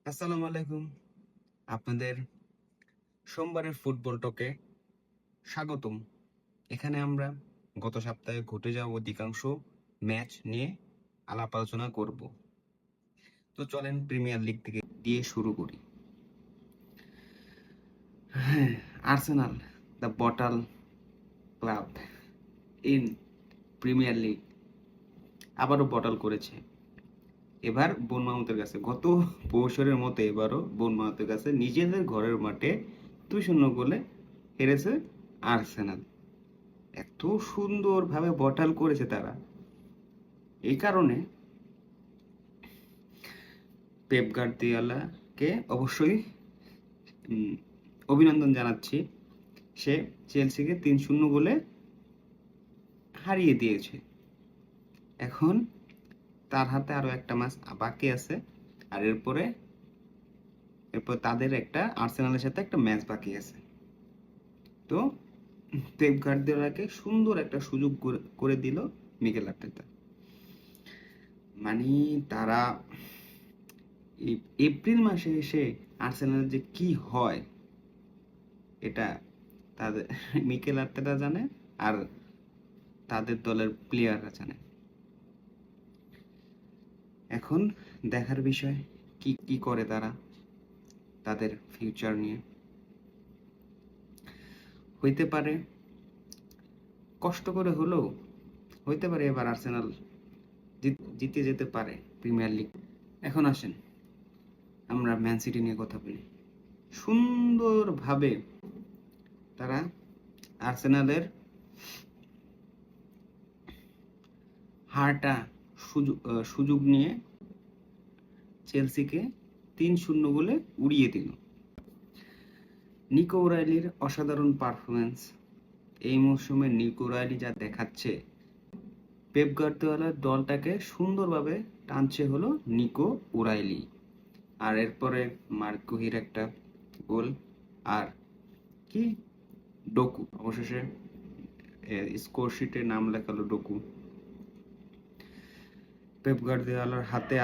আসসালামু আলাইকুম। আপনাদের সোমবারের ফুটবল টকে স্বাগতম। এখানে আমরা গত সপ্তাহে ঘটে যাওয়া অধিকাংশ ম্যাচ নিয়ে আলাপ আলোচনা করব। তো চলেন প্রিমিয়ার লিগ থেকে দিয়ে শুরু করি। হ্যাঁ, Arsenal the bottle club in premier league আবারও বটাল করেছে। এবার বোর্নমাউথের কাছে গত পৌষরের মতো এবারও বোর্নমাউথের কাছে নিজেদের ঘরের মাঠে 2-0 গোলে হেরেছে আর্সেনাল। এত সুন্দরভাবে বটাল করেছে তারা, এই কারণে পেপ গার্দিওলাকে অবশ্যই অভিনন্দন জানাচ্ছি। সে চেলসিকে 3-0 গোলে হারিয়ে দিয়েছে। এখন তার হাতে আরো একটা ম্যাচ বাকি আছে, আর এরপর তাদের একটা আর্সেনালের সাথে একটা ম্যাচ বাকি আছে। তো পেপ গার্দিওলাকে সুন্দর একটা সুযোগ করে দিল মিকেল আর্তেতা। মানে তারা এপ্রিল মাসে এসে আর্সেনালের যে কি হয় এটা তাদের মিকেল আর্তেটা জানে, আর তাদের দলের প্লেয়াররা জানে। এখন দেখার বিষয় কি কি করে তারা তাদের ফিউচার নিয়ে। হইতে পারে কষ্ট করে হলেও হইতে পারে এবার আর্সেনাল জিতে যেতে পারে প্রিমিয়ার লিগ। এখন আসেন আমরা ম্যান সিটি নিয়ে কথা বলি। সুন্দরভাবে তারা আর্সেনালের হারটা সুযোগ নিয়ে চেলসিকে 3-0 গোলে উড়িয়ে দিল। নিকো ওরাইলির অসাধারণ পারফরমেন্স। এই মৌসুমে নিকো ওরাইলি যা দেখাচ্ছে, পেপ গার্দিওলার দলটাকে সুন্দরভাবে টানছে হলো নিকো ওরাইলি। আর এরপরে মার্ক গুহির একটা গোল, আর কি ডোকু অবশেষে স্কোর শিটে নাম লেখালো ডোকু। পেপ গার্দিওলার হাতে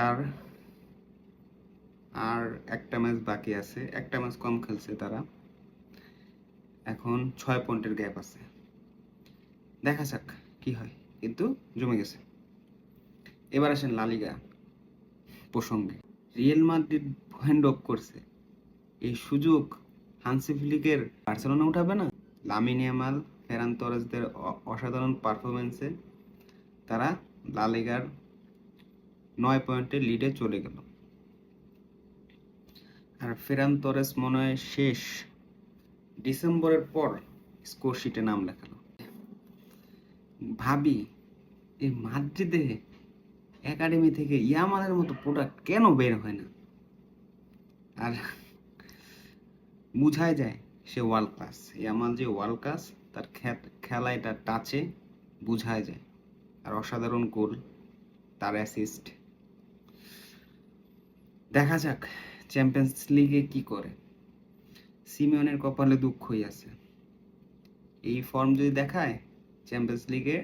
আর একটা ম্যাচ বাকি আছে, একটা ম্যাচ কম খেলছে তারা। এখন 6 পয়েন্টের গ্যাপ আছে, দেখা যাক কি হয়, কিন্তু জমে গেছে। এবার আসেন লা লিগা প্রসঙ্গে। রিয়াল মাদ্রিদ হ্যান্ড অফ করছে এই সুযোগ। হানসি ফ্লিকের বার্সেলোনা উঠাবে না? লামিন ইয়ামাল, ফেরান তোরেসদের অসাধারণ পারফরমেন্সে তারা লা লিগার 9 পয়েন্টের লিডে চলে গেল। আর ফেরান তোরেস মনে হয় শেষ ডিসেম্বরের পর স্কোর শিটে নাম লেখালো। ভাবি এই মাদ্রিদে একাডেমি থেকে ইয়ামালের মতো প্রোডাক্ট কেন বের হয় না? আর বুঝাই যায় সে ওয়ার্ল্ড ক্লাস। ইয়ামাল যে ওয়ার্ল্ড ক্লাস, তার খেলা এটা টাচে বুঝাই যায়। আর অসাধারণ গোল, তার অ্যাসিস্ট। দেখা যাক চ্যাম্পিয়ন্স লিগে কি করে। সিমিওনের কপালে দুঃখই আছে। এই ফর্ম যদি দেখায় চ্যাম্পিয়ন্স লিগে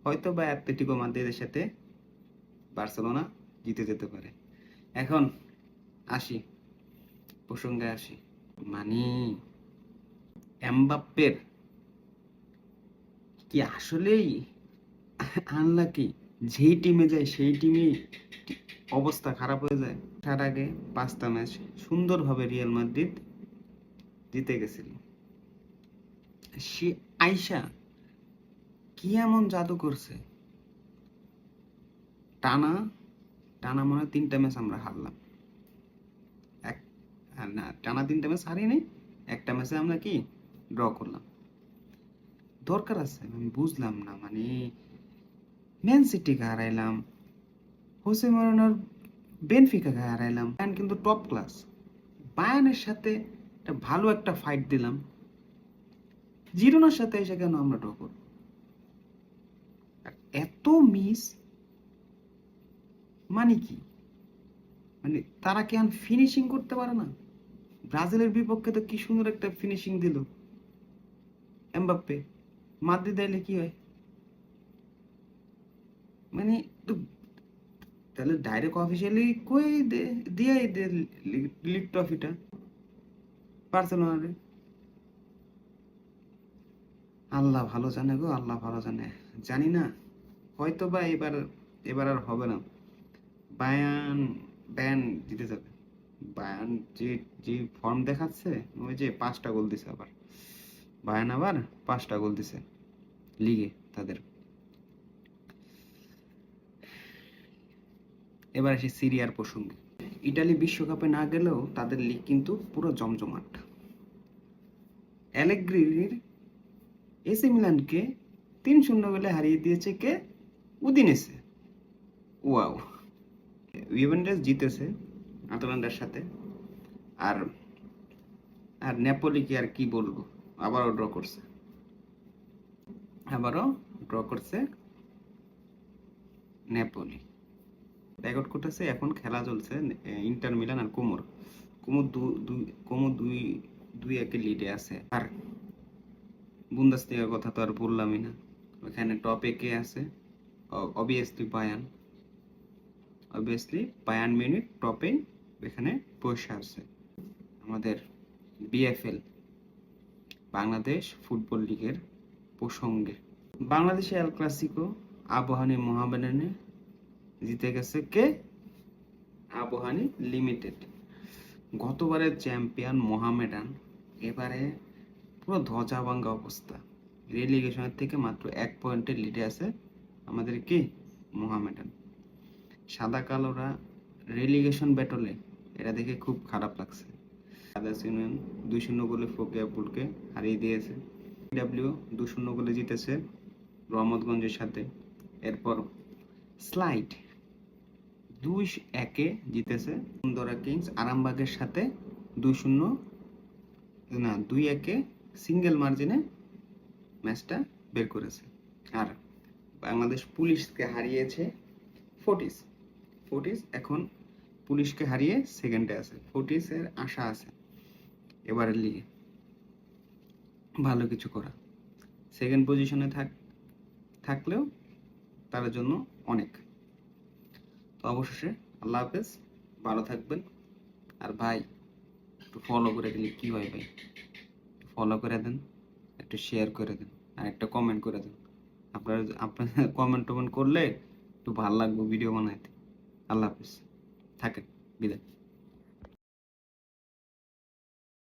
হয়তো বা অ্যাটলেটিকো মাদ্রিদের সাথে বার্সেলোনা জিতে যেতে পারে। এখন আসি প্রসঙ্গে আসি। মানে এমবাপ্পের কি আসলেই আনলাকি? যেই টিমে যায় সেই টিমই অবস্থা খারাপ হয়ে যায়। তার আগে 5টা ম্যাচ সুন্দরভাবে রিয়াল মাদ্রিদ জিতে গেছিল। সে আইসা কি এমন জাদু করছে, টানা টানা মনে হয় 3টা ম্যাচ আমরা হারলাম। না, টানা 3টা ম্যাচ হারিনি, একটা ম্যাচে আমরা কি ড্র করলাম। দরকার আছে? আমি বুঝলাম না। মানে ম্যান সিটিকে হারাইলাম, হোসে মরিনোর বেনফিকাকে হারাইলাম, বায়ার্ন কিন্তু টপ ক্লাস। বায়ার্নের সাথে একটা ভালো একটা ফাইট দিলাম, জিরোনার সাথে এসে কেন আমরা ড্র করব? এত মিস মানে কি? মানে তারা কি ফিনিশিং করতে পারে না? ব্রাজিলের বিপক্ষে তো কি সুন্দর একটা ফিনিশিং দিল এমবাপ্পে। মাদ্রিদ এলে কি হয়? মানে তাহলে ডাইরেক্ট অফিসিয়ালি কই দিয়াই দে লিগ ট্রফিটা বার্সেলোনারে। আল্লাহ ভালো জানে গো, আল্লাহ ভালো জানে। জানি না, হয়তো বা এবার আর হবে না। বায়ান ব্যান জিতে যাবে। বায়ান যে যে ফর্ম দেখাচ্ছে, ওই যে 5টা গোল দিছে আবার বায়ান, আবার 5টা গোল দিছে লিগে তাদের। এবার আসি সিরিয়ার প্রসঙ্গে। ইটালি বিশ্বকাপে না গেলেও তাদের লিগ কিন্তু পুরো জমজমাট। অ্যালেগ্রির এসি মিলানকে 3-0 গোলে হারিয়ে দিয়েছে কে? উদিনেসে। ওয়াও। ইউভেন্টাস জিতেছে আটালান্টার সাথে। আর আর নেপোলিকে আর কি বলবো, আবারও ড্র করছে নেপোলি। রেকর্ড করতেছে, এখন খেলা চলছে ইন্টার মিলান আর কোমো দুই 2-1 লিডে আছে। আর বুন্দেসলিগার কথা তো আর বললামই না, ওখানে টপে কে আছে? অবভিয়াসলি বায়ার্ন মিউনিখ টপে এখানে বসে আছে। আমাদের বিএফএল, বাংলাদেশ ফুটবল লিগের প্রসঙ্গে, বাংলাদেশে এল ক্লাসিকো আবাহনী মোহামেডানে জিতে গেছে কে? আবাহনী লিমিটেড। গতবারের চ্যাম্পিয়ন মোহামেডান এবারে পুরো ধ্বজাভাঙ্গা অবস্থা। রেলিগেশনের থেকে মাত্র 1 পয়েন্টের লিডে আছে আমাদের কি? মোহামেডান। সাদা কালোরা রেলিগেশন ব্যাটলে, এটা দেখে খুব খারাপ লাগছে। আদার্স ইউনিয়ন 2-0 গোলে ফকিয়াপুরকে হারিয়ে দিয়েছে। ডাব্লিউ 2-0 গোলে জিতেছে রহমতগঞ্জের সাথে। এরপর স্লাইড 2-1 জিতেছে বসুন্ধরা কিংস আরামবাগের সাথে। 2-1 সিঙ্গেল মার্জিনে ম্যাচটা বের করেছে। আর বাংলাদেশ পুলিশকে হারিয়েছে ফোর্টিস এখন পুলিশকে হারিয়ে সেকেন্ডে আছে। ফোর্টিসের আশা আছে এবারের লিগে ভালো কিছু করা। সেকেন্ড পজিশনে থাকলেও তার জন্য অনেক। তো অবশেষে আল্লাহ হাফেজ, ভালো থাকবেন। আর ভাই একটু ফলো করে দিলে কি হয় ভাই, ফলো করে দেন, একটু শেয়ার করে দেন, আর একটা কমেন্ট করে দেন। আপনার কমেন্ট করলে একটু ভালো লাগবে ভিডিও বানাইতে। আল্লাহ হাফেজ, থাকেন, বিদায়।